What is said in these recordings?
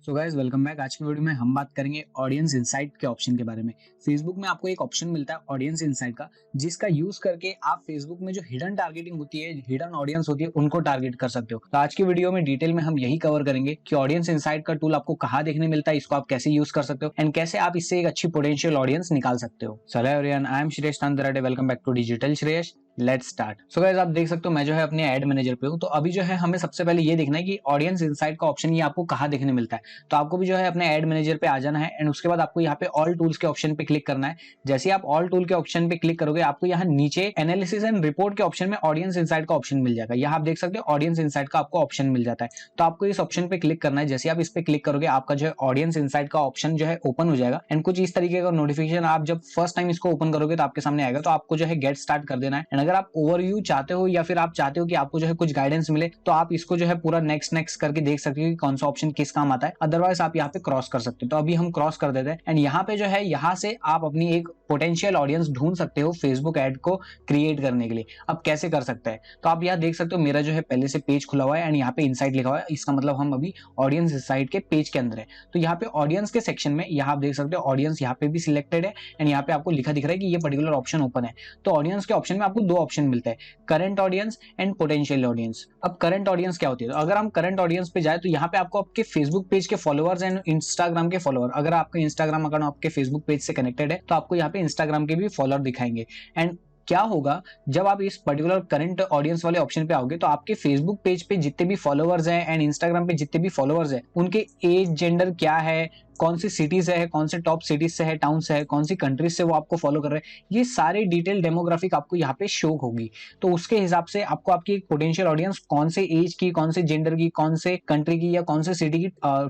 So guys welcome back. आज की video में हम बात करेंगे ऑडियंस इनसाइट के ऑप्शन के बारे में। फेसबुक में आपको एक ऑप्शन मिलता है ऑडियंस इनसाइट का, जिसका यूज करके आप फेसबुक में जो हिडन टारगेटिंग होती है, हिडन ऑडियंस होती है, उनको टारगेट कर सकते हो। तो आज की वीडियो में डिटेल में हम यही कवर करेंगे कि ऑडियंस इनसाइट का टूल आपको कहाँ देखने मिलता है, इसको आप कैसे यूज कर सकते हो एंड कैसे आप इससे एक अच्छी पोटेंशियल ऑडियंस निकाल सकते हो। Hello everyone, I am Shreyas Tandrate, welcome back to Digital Shreyas. Let's start. So guys आप देख सकते हो मैं जो है अपने एड मैनेजर पे हूँ। तो अभी जो है हमें सबसे पहले ये देखना है कि ऑडियंस इनसाइट का ऑप्शन ये आपको कहाँ देखने मिलता है। तो आपको भी जो है अपने एड मैनेजर पे आ जाना है एंड उसके बाद आपको यहाँ पे ऑल टूल्स के ऑप्शन पे क्लिक करना है। जैसे आप ऑल टूल के ऑप्शन पे क्लिक करोगे, आपको यहाँ नीचे एनालिसिस एंड रिपोर्ट के ऑप्शन में ऑडियंस इनसाइट का ऑप्शन मिल जाएगा। यहाँ आप देख सकते हो ऑडियंस इनसाइट का आपको ऑप्शन मिल जाता है। तो आपको इस ऑप्शन पे क्लिक करना है। जैसे आप इस पे क्लिक करोगे, आपका जो है ऑडियंस इनसाइट का ऑप्शन जो है ओपन हो जाएगा एंड कुछ इस तरीके का नोटिफिकेशन आप जब फर्स्ट टाइम इसको ओपन करोगे तो आपके सामने आएगा। तो आपको जो है गेट स्टार्ट कर देना है एंड अगर आप ओवरव्यू चाहते हो या फिर आप चाहते हो कि आपको जो है कुछ गाइडेंस मिले, तो आप इसको जो है पूरा नेक्स्ट नेक्स्ट करके देख सकते हो कि कौन सा ऑप्शन किस काम आता है। अदरवाइज आप यहाँ पे क्रॉस कर सकते हो। तो अभी हम क्रॉस कर देते हैं एंड यहाँ पे जो है यहाँ से आप अपनी एक पोटेंशियल ऑडियंस ढूंढ सकते हो फेसबुक एड को क्रिएट करने के लिए। अब कैसे कर सकते हैं, तो आप यहाँ देख सकते हो मेरा जो है पहले से पेज खुला हुआ है एंड यहाँ पे इनसाइट लिखा हुआ है। इसका मतलब हम अभी ऑडियंस इनसाइट के पेज के अंदर है। तो यहाँ पे ऑडियंस के सेक्शन में यहाँ आप देख सकते हो ऑडियंस यहाँ पे भी सिलेक्टेड है एंड यहाँ पे आपको लिखा दिख रहा है कि ये पर्टिकुलर ऑप्शन ओपन है। तो ऑडियंस के ऑप्शन में आपको दो ऑप्शन मिलता है, current audience and potential audience. अब करंट ऑडियंस क्या होती है, तो अगर हम करंट ऑडियंस पे जाए तो यहाँ पे आपको आपके फेसबुक पेज के फॉलोअर्स एंड इंस्टाग्राम के फॉलोअर, अगर आपका इंस्टाग्राम अकाउंट आपके फेसबुक पेज से कनेक्टेड है तो आपको यहाँ पे इंस्टाग्राम के भी फॉलोअर दिखाएंगे। एंड क्या होगा जब आप इस पर्टिकुलर करंट ऑडियंस वाले ऑप्शन पे आओगे, तो आपके फेसबुक पेज पे जितने भी फॉलोअर्स हैं एंड इंस्टाग्राम पे जितने भी फॉलोअर्स हैं, उनके एज, जेंडर क्या है, कौन सी सिटीज है, कौन से टॉप सिटीज से है, टाउन से है, कौन सी कंट्रीज से वो आपको फॉलो कर रहे हैं, ये सारे डिटेल डेमोग्राफिक आपको यहाँ पे शो होगी। तो उसके हिसाब से आपको आपकी एक पोटेंशियल ऑडियंस कौन से एज की, कौन से जेंडर की, कौन से कंट्री की या कौन से सिटी की,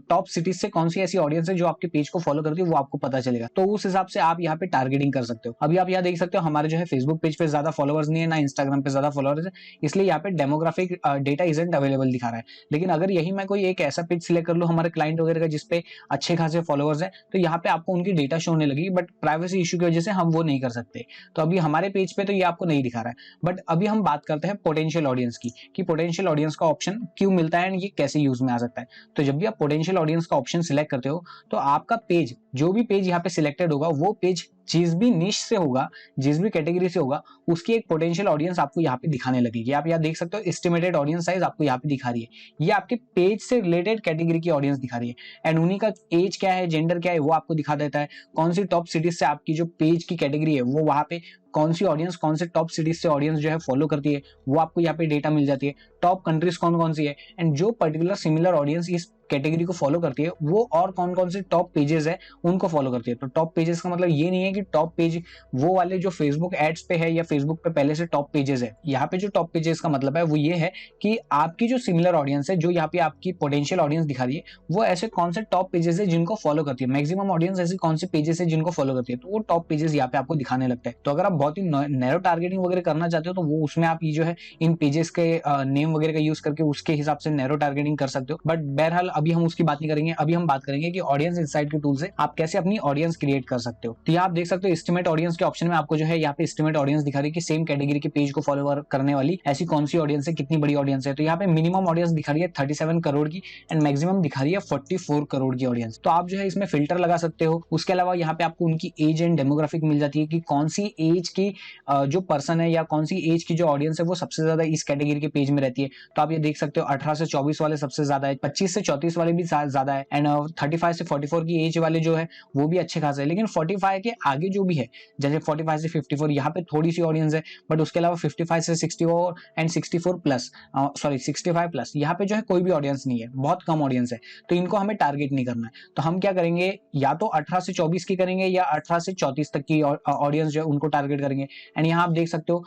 टॉप सिटीज से कौन सी ऐसी ऑडियंस है जो आपके पेज को फॉलो करती है, वो आपको पता चलेगा। तो उस हिसाब से आप यहाँ पे टारगेटिंग कर सकते हो। अभी आप यहाँ देख सकते हो हमारे जो है फेसबुक पेज पे ज्यादा फॉलोअर्स नहीं है, ना इंस्टाग्राम पे ज्यादा फॉलोअर्स है, इसलिए यहाँ पे डेमोग्राफिक डेटा इजंट अवेलेबल दिखा रहा है। लेकिन अगर यही मैं कोई एक ऐसा पेज सिलेक्ट कर लूँ हमारे क्लाइंट वगैरह का जिसपे अच्छे खासे फॉलोअर्स है, तो यहाँ पे आपको उनकी डेटा शो होने लगेगी, बट प्राइवेसी इश्यू की वजह से हम वो नहीं कर सकते। तो अभी हमारे पेज पे तो ये आपको नहीं दिखा रहा है। बट अभी हम बात करते हैं पोटेंशियल ऑडियंस की, कि पोटेंशियल ऑडियंस का ऑप्शन क्यों मिलता है एंड ये कैसे यूज में आ सकता है। तो जब भी आप पोटेंशियल ऑडियंस का ऑप्शन सिलेक्ट करते हो, तो आपका पेज, जो भी पेज यहाँ पे सिलेक्टेड होगा, वो पेज जिस भी निश से होगा, जिस भी कैटेगरी से होगा, उसकी एक पोटेंशियल ऑडियंस आपको यहाँ पे दिखाने लगेगी। आप यहाँ देख सकते हो एस्टिमेटेड ऑडियंस साइज आपको यहाँ पे दिखा रही है। ये आपके पेज से रिलेटेड कैटेगरी की ऑडियंस दिखा रही है एंड उन्हीं का एज क्या है, जेंडर क्या है, वो आपको दिखा देता है। कौन सी टॉप सिटीज से आपकी जो पेज की कैटेगरी है, वो वहां पे कौन सी ऑडियंस, कौन से टॉप सिटीज से ऑडियंस जो है फॉलो करती है, वो आपको यहाँ पे डेटा मिल जाती है। टॉप कंट्रीज कौन कौन सी है एंड जो पर्टिकुलर सिमिलर ऑडियंस इस कैटेगरी को फॉलो करती है, वो और कौन कौन से टॉप पेजेस है उनको फॉलो करती है। तो टॉप पेजेस का मतलब ये नहीं है कि टॉप पेज वो वाले जो फेसबुक एड्स पे है या फेसबुक पे पहले से टॉप पेजेस है। यहाँ पे जो टॉप पेजेस का मतलब है वो ये है कि आपकी जो सिमिलर ऑडियंस है, जो यहाँ पे आपकी पोटेंशियल ऑडियंस दिखा रही है, वो ऐसे कौन से टॉप पेजेस है जिनको फॉलो करती है। मैक्सिमम ऑडियंस ऐसे कौन से पेजेस है जिनको फॉलो करती है, तो वो टॉप पेजेस यहाँ पे आपको दिखाने लगता है। तो अगर आप बहुत ही नैरो टारगेटिंग वगैरह करना चाहते हो, तो वो उसमें आप ये जो है इन पेजेस के नेम वगैरह का यूज करके उसके हिसाब से नैरो टारगेटिंग कर सकते हो। बट बहरहाल अभी हम उसकी बात नहीं करेंगे। अभी हम बात करेंगे कि ऑडियंस इनसाइट के टूल से आप कैसे अपनी ऑडियंस क्रिएट कर सकते हो। तो यहाँ आप देख सकते हो एस्टिमेट ऑडियंस के ऑप्शन में आपको जो है यहाँ पे एस्टिमेट ऑडियंस दिखा रही है कि सेम कैटेगरी के पेज को फॉलो करने वाली ऐसी कौन सी ऑडियंस है, कितनी बड़ी ऑडियंस है। तो यहाँ पे मिनिमम ऑडियंस दिखा रही है 37 करोड़ की एंड मैक्सिमम दिखा रही है 44 करोड़ की ऑडियंस। तो आप जो है इसमें फिल्टर लगा सकते हो। उसके अलावा यहाँ पे आपको उनकी एज एंड डेमोग्राफिक मिल जाती है कि कौन सी एज की जो पर्सन है या कौन सी एज की जो ऑडियंस है वो सबसे ज्यादा इस कैटेगरी के पेज में रहती है। तो आप ये देख सकते हो 18 से 24 वाले सबसे ज्यादा है, 25 से 34 वाले भी ज्यादा है एंड 35 से 44 की एज वाले जो है वो भी अच्छे खासे है। लेकिन 45 के आगे जो भी है, जैसे 45 से 54, यहाँ पे थोड़ी सी ऑडियंस है। बट उसके अलावा 55 से 64 एंड 64 प्लस, सॉरी 65 प्लस, यहाँ पे जो है कोई भी ऑडियंस नहीं है, बहुत कम ऑडियंस है। तो इनको हमें टारगेट नहीं करना है। तो हम क्या करेंगे, या तो 18 से 24 की करेंगे या 18 से 34 तक की ऑडियंस जो है उनको टारगेट करेंगे। एंड यहाँ आप देख सकते हो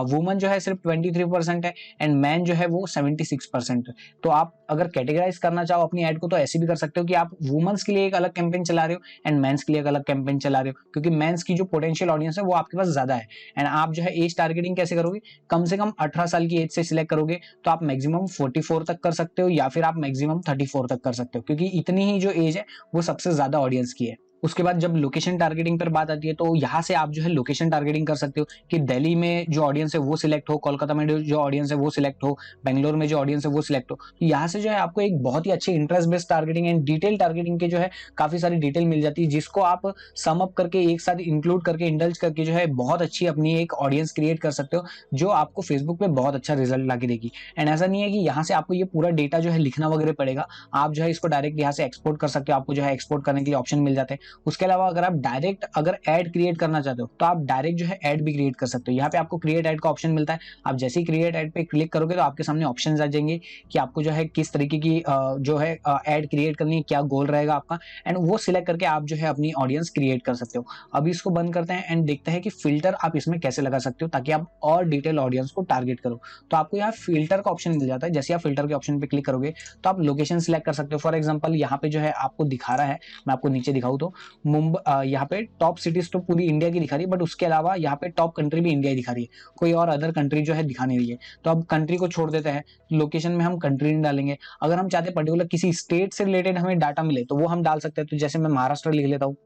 वुमन जो है सिर्फ 23% है एंड मैन जो है वो 76%। तो आप अगर कैटेगराइज करना चाहो अपनी एड को, तो ऐसे भी कर सकते हो कि आप वुमेन्स के लिए एक अलग कैंपेन चला रहे हो एंड मेंस के लिए एक अलग कैंपेन चला रहे हो, क्योंकि मेंस की जो पोटेंशियल ऑडियंस है वो आपके पास ज्यादा है। एंड आप जो है एज टारगेटिंग कैसे करोगे, कम से कम 18 साल की एज से सिलेक्ट करोगे, तो आप मैक्सिमम 44 तक कर सकते हो या फिर आप मैक्सिमम 34 तक कर सकते हो, क्योंकि इतनी ही जो एज है वो सबसे ज्यादा ऑडियंस की है। उसके बाद जब लोकेशन टारगेटिंग पर बात आती है तो यहाँ से आप जो है लोकेशन टारगेटिंग कर सकते हो कि दिल्ली में जो ऑडियंस है वो सिलेक्ट हो, कोलकाता में जो ऑडियंस है वो सिलेक्ट हो, बेंगलोर में जो ऑडियंस है वो सिलेक्ट हो। तो यहाँ से जो है आपको एक बहुत ही अच्छी interest based targeting and detail targeting के जो है काफी सारी डिटेल मिल जाती है, जिसको आप सम अप करके एक साथ इंक्लूड करके इंडल्ज करके जो है बहुत अच्छी अपनी एक ऑडियंस क्रिएट कर सकते हो, जो आपको फेसबुक पे बहुत अच्छा रिजल्ट ला के देगी। एंड ऐसा नहीं है कि यहाँ से आपको ये पूरा डेटा जो है लिखना वगैरह पड़ेगा, आप जो है इसको डायरेक्ट यहाँ से एक्सपोर्ट कर सकते हो, आपको जो है एक्सपोर्ट करने के लिए ऑप्शन मिल जाते हैं। उसके अलावा अगर आप डायरेक्ट अगर एड क्रिएट करना चाहते हो तो आप डायरेक्ट जो है एड भी क्रिएट कर सकते हो। यहाँ पे आपको क्रिएट एड का ऑप्शन मिलता है, आप जैसे ही क्रिएट एड पे क्लिक करोगे तो आपके सामने ऑप्शन आ जाएंगे कि आपको जो है किस तरीके की जो है एड क्रिएट करनी है, क्या गोल रहेगा आपका, एंड वो सिलेक्ट करके आप जो है अपनी ऑडियंस क्रिएट कर सकते हो। अभी इसको बंद करते हैं एंड देखते हैं कि फिल्टर आप इसमें कैसे लगा सकते हो ताकि आप और डिटेल ऑडियंस को टारगेट करो। तो आपको यहाँ फिल्टर का ऑप्शन मिल जाता है, जैसे आप फिल्टर के ऑप्शन पे क्लिक करोगे तो आप लोकेशन सिलेक्ट कर सकते हो। फॉर एग्जाम्पल यहाँ पे जो है आपको दिखा रहा है, मैं आपको नीचे दिखाऊं तो मुंबई, यहाँ पे टॉप सिटीज तो पूरी इंडिया की दिखा रही है, बट उसके अलावा यहाँ पे टॉप कंट्री भी इंडिया ही दिखा रही है, कोई और अदर कंट्री जो है दिखा नहीं रही है। तो अब कंट्री को छोड़ देते हैं, लोकेशन में हम कंट्री नहीं डालेंगे। अगर हम चाहते हैं पर्टिकुलर किसी स्टेट से रिलेटेड हमें डाटा मिले तो वो हम डाल सकते हैं। तो जैसे मैं महाराष्ट्र लिख लेता हूँ,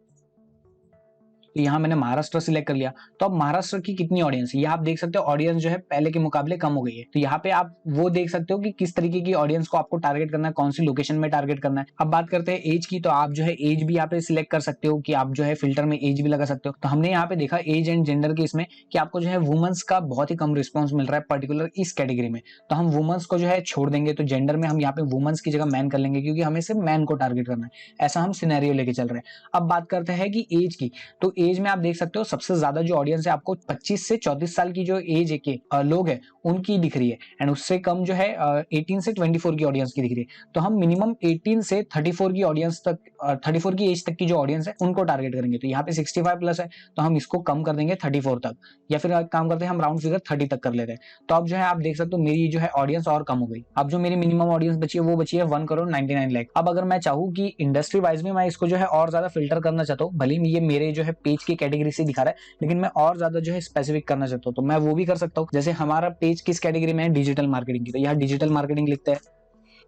तो यहाँ मैंने महाराष्ट्र सिलेक्ट कर लिया। तो अब महाराष्ट्र की कितनी ऑडियंस है, ये आप देख सकते हो, ऑडियंस जो है पहले के मुकाबले कम हो गई है। तो यहाँ पे आप वो देख सकते हो कि किस तरीके की ऑडियंस को आपको टारगेट करना है, कौन सी लोकेशन में टारगेट करना है। अब बात करते हैं एज की, तो आप जो है एज भी यहाँ पे सिलेक्ट कर सकते हो कि आप जो है फिल्टर में एज भी लगा सकते हो। तो हमने यहाँ पे देखा एज एंड जेंडर के इसमें कि आपको जो है वुमेन्स का बहुत ही कम रिस्पॉन्स मिल रहा है पर्टिकुलर इस कैटेगरी में, तो हम वुमेन्स को जो है छोड़ देंगे। तो जेंडर में हम यहाँ पे वुमेन्स की जगह मैन कर लेंगे, क्योंकि हमें सिर्फ मैन को टारगेट करना है, ऐसा हम सिनेरियो लेके चल रहे हैं। अब बात करते हैं कि एज की, तो एज में आप देख सकते हो सबसे ज्यादा जो ऑडियंस है आपको 25 से 34 साल की जो एज है के लोग हैं उनकी दिख रही है, एंड उससे कम जो है 18 से 24 की ऑडियंस की दिख रही है। तो हम मिनिमम 18 से 34 की ऑडियंस तक, 34 की एज तक की जो ऑडियंस है उनको टारगेट करेंगे। तो यहाँ पे 65 प्लस है तो हम इसको कम कर देंगे 34 तक, या फिर काम करते हैं हम राउंड फिगर 30 तक कर लेते हैं। तो अब जो है आप देख सकते हो मेरी जो है ऑडियंस और कम हो गई। अब जो मेरी मिनिमम ऑडियंस बची है वो बची है 1,99,00,000। अब अगर मैं चाहूँ कि इंडस्ट्री वाइज में मैं इसको जो है और ज्यादा फिल्टर करना चाहता हूँ, भले ही ये मेरे जो है पेज की कैटेगरी से दिखा रहा है, लेकिन मैं और ज्यादा जो है स्पेसिफिक करना चाहता हूँ तो मैं वो भी कर सकता हूँ। जैसे हमारा पेज किस कैटेगरी में है, डिजिटल मार्केटिंग की, तो यहाँ डिजिटल मार्केटिंग लिखते हैं।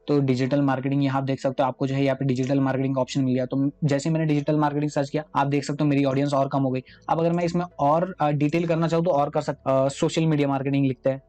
तो डिजिटल मार्केटिंग यहाँ आप देख सकते हो, आपको जो है यहाँ पे डिजिटल मार्केटिंग का ऑप्शन मिल गया। तो जैसे मैंने डिजिटल मार्केटिंग सर्च किया, आप देख सकते हो मेरी ऑडियंस और कम हो गई। अब अगर मैं इसमें और डिटेल करना चाहूँ तो और कर सकता, सोशल मीडिया मार्केटिंग लिखते हैं।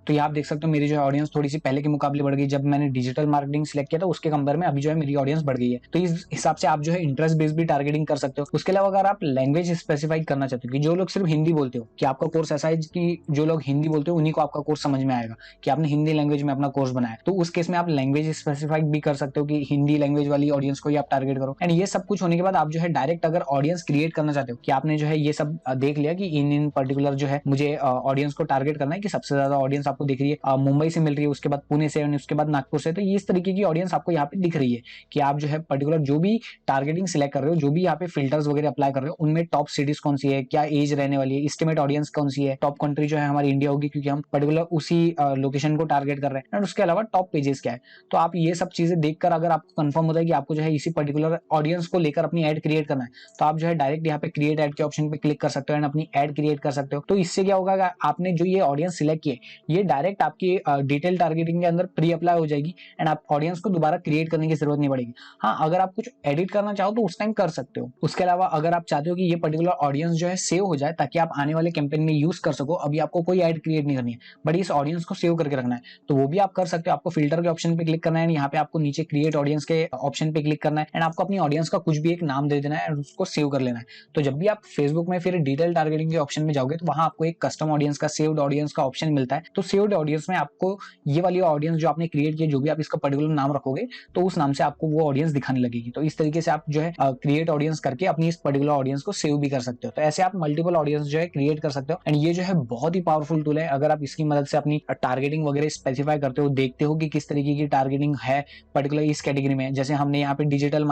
तो ये आप देख सकते हो मेरी जो है ऑडियंस थोड़ी सी पहले के मुकाबले बढ़ गई, जब मैंने डिजिटल मार्केटिंग सिलेक्ट किया था उसके कंपेयर में अभी जो है मेरी ऑडियंस बढ़ गई है। तो इस हिसाब से आप जो है इंटरेस्ट बेस्ड भी टारगेटिंग कर सकते हो। उसके अलावा अगर आप लैंग्वेज स्पेसिफाई करना चाहते हो कि जो लोग सिर्फ हिंदी बोलते हो, कि आपका कोर्स ऐसा है कि जो लोग हिंदी बोलते हो उन्हीं को आपका कोर्स समझ में आएगा, कि आपने हिंदी लैंग्वेज में अपना कोर्स बनाया, तो उस केस में आप लैंग्वेज स्पेसिफाई भी कर सकते हो कि हिंदी लैंग्वेज वाली ऑडियंस को ही आप टारगेट करो। एंड ये सब कुछ होने के बाद आप जो है डायरेक्ट अगर ऑडियंस क्रिएट करना चाहते हो, कि आपने जो है ये सब देख लिया कि इन पर्टिकुलर जो है मुझे ऑडियंस को टारगेट करना है, कि सबसे ज्यादा ऑडियंस आपको दिख रही है मुंबई से मिल रही है, उसके बाद पुणे से, उसके बाद नागपुर से, तो ये इस तरीके की ऑडियंस आपको यहाँ पे दिख रही है कि आप जो है पर्टिकुलर जो भी टारगेटिंग सिलेक्ट कर रहे हो, जो भी यहाँ पे फिल्टर्स वगैरह अप्लाई कर रहे हो, उनमें टॉप सिटीज कौन सी है, क्या एज रहने वाली है, एस्टिमेट ऑडियंस कौन सी है, टॉप कंट्री जो है हमारी इंडिया होगी क्योंकि हम पर्टिकुलर उसी लोकेशन को टारगेट कर रहे हैं, एंड उसके अलावा टॉप पेजेस क्या है। तो आप ये सब चीजें देखकर अगर आपको कंफर्म होता है कि आपको जो है इसी पर्टिकुलर ऑडियंस को लेकर अपनी एड क्रिएट करना है, तो आप जो है डायरेक्ट यहाँ पे क्रिएट एड के ऑप्शन पे क्लिक कर सकते हो एंड अपनी एड क्रिएट कर सकते हो। तो इससे क्या होगा, आपने जो ये ऑडियंस सिलेक्ट किए ये डायरेक्ट आपकी डिटेल टारगेटिंग के अंदर प्री अप्लाई हो जाएगी, एंड आप ऑडियंस को दोबारा क्रिएट करने की जरूरत नहीं पड़ेगी। हाँ, अगर आप कुछ एडिट करना चाहो तो उस टाइम कर सकते हो। उसके अलावा अगर आप चाहते हो कि ये पर्टिकुलर ऑडियंस जो है सेव हो जाए ताकि आप आने वाले कैंपेन में यूज कर सको, अभी आपको कोई एड क्रिएट नहीं करनी है बट इस ऑडियंस को सेव करके रखना है, तो वो भी आप कर सकते हो। आपको फिल्टर के ऑप्शन पे क्लिक करना है, यहाँ पे आपको नीचे क्रिएट ऑडियंस के ऑप्शन पे क्लिक करना है, एंड आपको अपनी ऑडियंस का कुछ भी एक नाम दे देना है और उसको सेव कर लेना है। तो जब भी आप फेसबुक में फिर डिटेल टारगेटिंग के ऑप्शन में जाओगे तो वहां आपको एक कस्टम ऑडियंस का, सेव्ड ऑडियंस का ऑप्शन मिलता है। तो सेव्ड ऑडियंस में आपको ये वाली ऑडियंस जो आपने क्रिएट किया, जो भी आप इसका पर्टिकुलर नाम रखोगे तो उस नाम से आपको वो ऑडियंस दिखाने लगेगी। तो इस तरीके से आप जो है क्रिएट ऑडियंस करके अपनी इस पर्टिकुलर ऑडियंस को सेव भी कर सकते हो। तो ऐसे आप मल्टीपल ऑडियंस जो है क्रिएट कर सकते हो, एंड ये जो है बहुत ही पावरफुल टूल है। अगर आप इसकी मदद से अपनी टारगेटिंग वगैरह स्पेसिफाई करते हो, देखते हो कि किस तरीके की टारगेटिंग है पर्टिकुलर इस कैटेगरी में, जैसे हमने यहाँ पे डिजिटल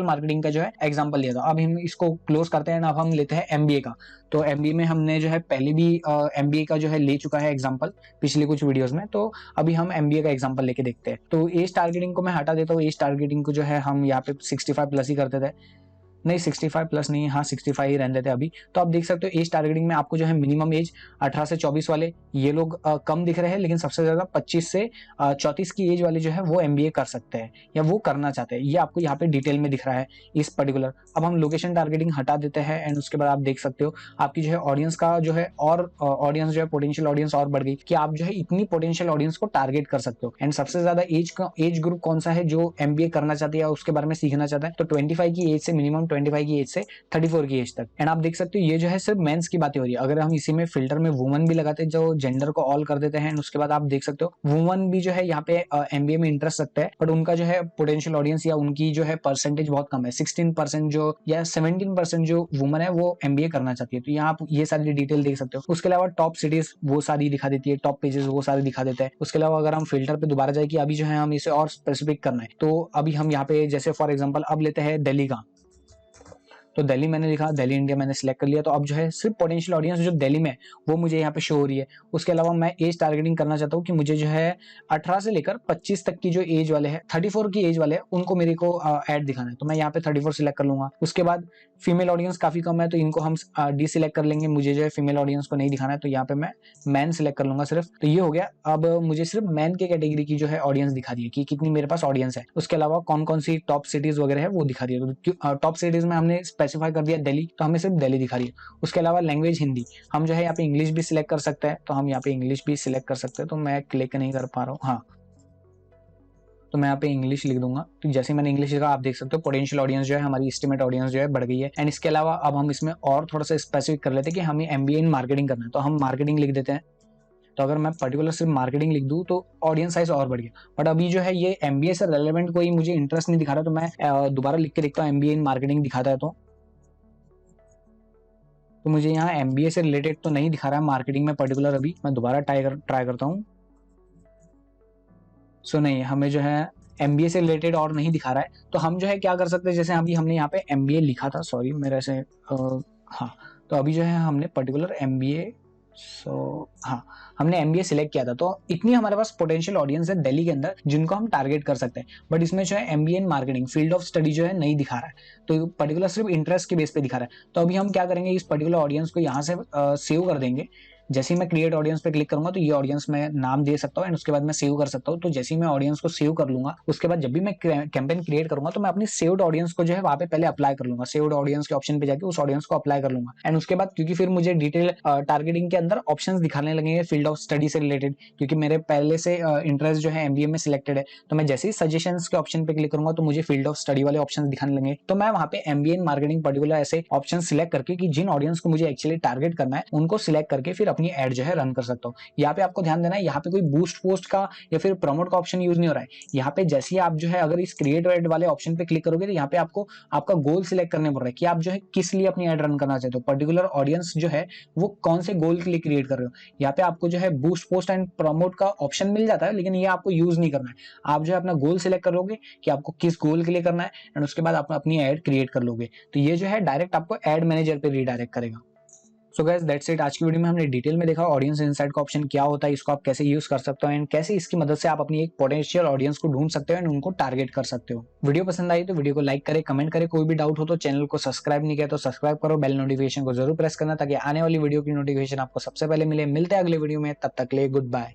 मार्केटिंग का जो है एग्जांपल लिया था। अब हम इसको क्लोज करते हैं, अब हम लेते हैं एमबीए का। तो एमबीए में हमने जो है पहले भी एमबीए का जो है ले चुका है एग्जांपल पिछले कुछ वीडियोस में, तो अभी हम एमबीए का एग्जांपल लेके देखते हैं। तो एज टारगेटिंग को मैं हटा देता हूँ, एज टारगेटिंग को जो है हम यहाँ पे 65 प्लस ही करते थे। नहीं 65 प्लस नहीं, हाँ 65 ही रहने देते अभी। तो आप देख सकते हो एज टारगेटिंग में आपको जो है मिनिमम एज 18 से 24 वाले ये लोग कम दिख रहे हैं, लेकिन सबसे ज्यादा 25 से 34 की एज वाले जो है वो एमबीए कर सकते हैं या वो करना चाहते हैं। ये आपको यहाँ पे डिटेल में दिख रहा है इस पर्टिकुलर। अब हम लोकेशन टारगेटिंग हटा देते हैं एंड उसके बाद आप देख सकते हो आपकी जो है ऑडियंस का जो है और ऑडियंस जो है पोटेंशियल ऑडियंस और बढ़ गई कि आप जो है इतनी पोटेंशियल ऑडियंस को टारगेट कर सकते हो। एंड सबसे ज्यादा एज ग्रुप कौन सा है जो एमबीए करना चाहती है उसके बारे में सीखना चाहता है, तो 25 की एज से मिनिमम 25 की एज से 34 की एज तक। एंड आप देख सकते हो ये जो है सिर्फ मेंस की बातें हो रही है। अगर हम इसी में फिल्टर में वुमन भी लगाते हैं, जो जेंडर को ऑल कर देते हैं, उसके बाद आप देख सकते हो वुमन भी जो है यहाँ पे एमबीए में इंटरेस्ट रखता है, बट उनका जो है पोटेंशियल ऑडियंस या उनकी जो है परसेंटेज बहुत कम है। 16% जो या 17% जो वुमन है वो एमबीए करना चाहती है। तो यहाँ आप ये सारी डिटेल देख सकते हो। उसके अलावा टॉप सिटीज वो सारी दिखा देती है, टॉप पेजेस वो सारे दिखा देता है। उसके अलावा अगर हम फिल्टर पे दोबारा जाए कि अभी जो है हम इसे और स्पेसिफिक करना है, तो अभी हम यहाँ पे जैसे फॉर एग्जांपल अब लेते हैं दिल्ली का, तो दिल्ली मैंने लिखा, दिल्ली इंडिया मैंने सिलेक्ट कर लिया। तो अब जो है सिर्फ पोटेंशियल ऑडियंस जो दिल्ली में वो मुझे यहाँ पे शो हो रही है। उसके अलावा मैं एज टारगेटिंग करना चाहता हूँ कि मुझे जो है 18 से लेकर 25 तक की जो एज वाले हैं, 34 की एज वाले हैं, उनको मेरे को ऐड दिखाना है। तो मैं यहाँ पे 34 सिलेक्ट कर लूंगा। उसके बाद फीमेल ऑडियंस काफी कम है तो इनको हम डी सिलेक्ट कर लेंगे। मुझे जो है फीमेल ऑडियंस को नहीं दिखाना है तो यहाँ पे मैं मैन सिलेक्ट कर लूंगा सिर्फ। तो ये हो गया। अब मुझे सिर्फ मैन के कैटेगरी की जो है ऑडियंस दिखा दी है कि कितनी मेरे पास ऑडियंस है। उसके अलावा कौन कौन सी टॉप सिटीज वगैरह है वो दिखा दिया। तो टॉप सिटीज में हमने स्पेसिफाई कर दिया दिल्ली, तो हमें सिर्फ दिल्ली दिखा रही है। उसके अलावा लैंग्वेज हिंदी, हम जो है यहाँ पे इंग्लिश भी सिलेक्ट कर सकते हैं, तो हम यहाँ पे इंग्लिश भी सिलेक्ट कर सकते हैं। तो मैं क्लिक नहीं कर पा रहा हूँ, हाँ तो मैं यहाँ पे इंग्लिश लिख दूंगा। तो जैसे मैंने इंग्लिश लिखा आप देख सकते हो पोटेंशियल ऑडियंस जो है हमारी एस्टिमेट ऑडियंस जो है बढ़ गई है। एंड इसके अलावा अब हम इसमें और थोड़ा सा स्पेसिफिक कर लेते हैं कि हमें एमबीए इन मार्केटिंग करना है, तो हम मार्केटिंग लिख देते हैं। तो अगर मैं पर्टिकुलर सिर्फ मार्केटिंग लिख दूं तो ऑडियंस साइज और बढ़ गया। बट अभी जो है ये एमबीए से रेलेवेंट कोई मुझे इंटरेस्ट नहीं दिखा रहा, तो मैं दोबारा लिख के देखता हूँ एमबीए इन मार्केटिंग दिखाता है तो मुझे यहाँ एमबीए से रिलेटेड तो नहीं दिखा रहा है मार्केटिंग में पर्टिकुलर। अभी मैं दोबारा ट्राई करता हूँ। सो नहीं, हमें जो है एमबीए से रिलेटेड और नहीं दिखा रहा है। तो हम जो है क्या कर सकते हैं, जैसे अभी हमने यहाँ पे एमबीए लिखा था, सॉरी मेरे से हाँ, तो अभी जो है हमने पर्टिकुलर एमबीए हाँ हमने एमबीए सिलेक्ट किया था। तो इतनी हमारे पास पोटेंशियल ऑडियंस है दिल्ली के अंदर जिनको हम टारगेट कर सकते हैं। बट इसमें जो है MBA in marketing field of study जो है नहीं दिखा रहा है, तो पर्टिकुलर सिर्फ इंटरेस्ट के बेस पे दिखा रहा है। तो अभी हम क्या करेंगे, इस पर्टिकुलर ऑडियंस को यहाँ से सेव कर देंगे। जैसे ही मैं क्रिएट ऑडियंस पे क्लिक करूंगा तो ये ऑडियंस मैं नाम दे सकता हूँ एंड उसके बाद मैं सेव कर सकता हूँ। तो जैसे ही मैं ऑडियंस को सेव कर लूंगा उसके बाद जब भी मैं कैंपेन क्रिएट करूंगा तो मैं अपनी सेव्ड ऑडियंस को जो है वहां पे पहले अप्लाई कर लूंगा। सेव्ड ऑडियंस के ऑप्शन पे जाके उस ऑडियंस को अप्लाई कर लूंगा। एंड उसके बाद क्योंकि फिर मुझे डिटेल टारगेटिंग के अंदर ऑप्शंस दिखाने लगेंगे फील्ड ऑफ स्टडी से रिलेटेड, क्योंकि मेरे पहले से इंटरेस्ट जो है एमबीए में सिलेक्टेड है। तो मैं जैसे ही सजेशंस के ऑप्शन पे क्लिक करूंगा तो मुझे फील्ड ऑफ स्टडी वाले ऑप्शन दिखाने लगेंगे। तो मैं वहां पे एमबीए इन मार्केटिंग पर्टिकुलर ऐसे ऑप्शन सिलेक्ट करके कि जिन ऑडियंस को मुझे एक्चुअली टारगेट करना है उनको सिलेक्ट करके फिर अपनी एड जो है रन कर सकता हूँ। यहाँ पे आपको ध्यान देना है, यहाँ पे कोई बूस्ट पोस्ट का या फिर प्रमोट का ऑप्शन यूज नहीं हो रहा है। यहाँ पे जैसे ही आप जो है अगर इस क्रिएट एड वाले ऑप्शन पे क्लिक करोगे तो यहाँ पे आपको आपका गोल सिलेक्ट करने पड़ रहा है कि आप जो है किस लिए अपनी एड रन करना चाहते हो, पर्टिकुलर ऑडियंस जो है वो कौन से गोल के लिए क्रिएट कर रहे हो। यहाँ पे आपको जो है बूस्ट पोस्ट एंड प्रमोट का ऑप्शन मिल जाता है, लेकिन ये आपको यूज नहीं करना है। आप जो है अपना गोल सिलेक्ट करोगे कि आपको किस गोल के लिए करना है एंड उसके बाद आप अपनी एड क्रिएट कर लोगे। तो ये जो है डायरेक्ट आपको एड मैनेजर पे रीडायरेक्ट करेगा। So guys that's it. आज की वीडियो में हमने डिटेल में देखा ऑडियंस इनसाइट का ऑप्शन क्या होता है, इसको आप कैसे यूज कर सकते हो एंड कैसे इसकी मदद से आप अपनी एक पोटेंशियल ऑडियंस को ढूंढ सकते हो एंड उनको टारगेट कर सकते हो। वीडियो पसंद आई तो वीडियो को लाइक करें, कमेंट करें। कोई भी डाउट हो तो चैनल को सब्सक्राइब नहीं किया तो सब्सक्राइब करो, बेल नोटिफिकेशन को जरूर प्रेस करना ताकि आने वाली वीडियो की नोटिफिकेशन आपको सबसे पहले मिले। मिलते हैं अगले वीडियो में, तब तक के लिए गुड बाय।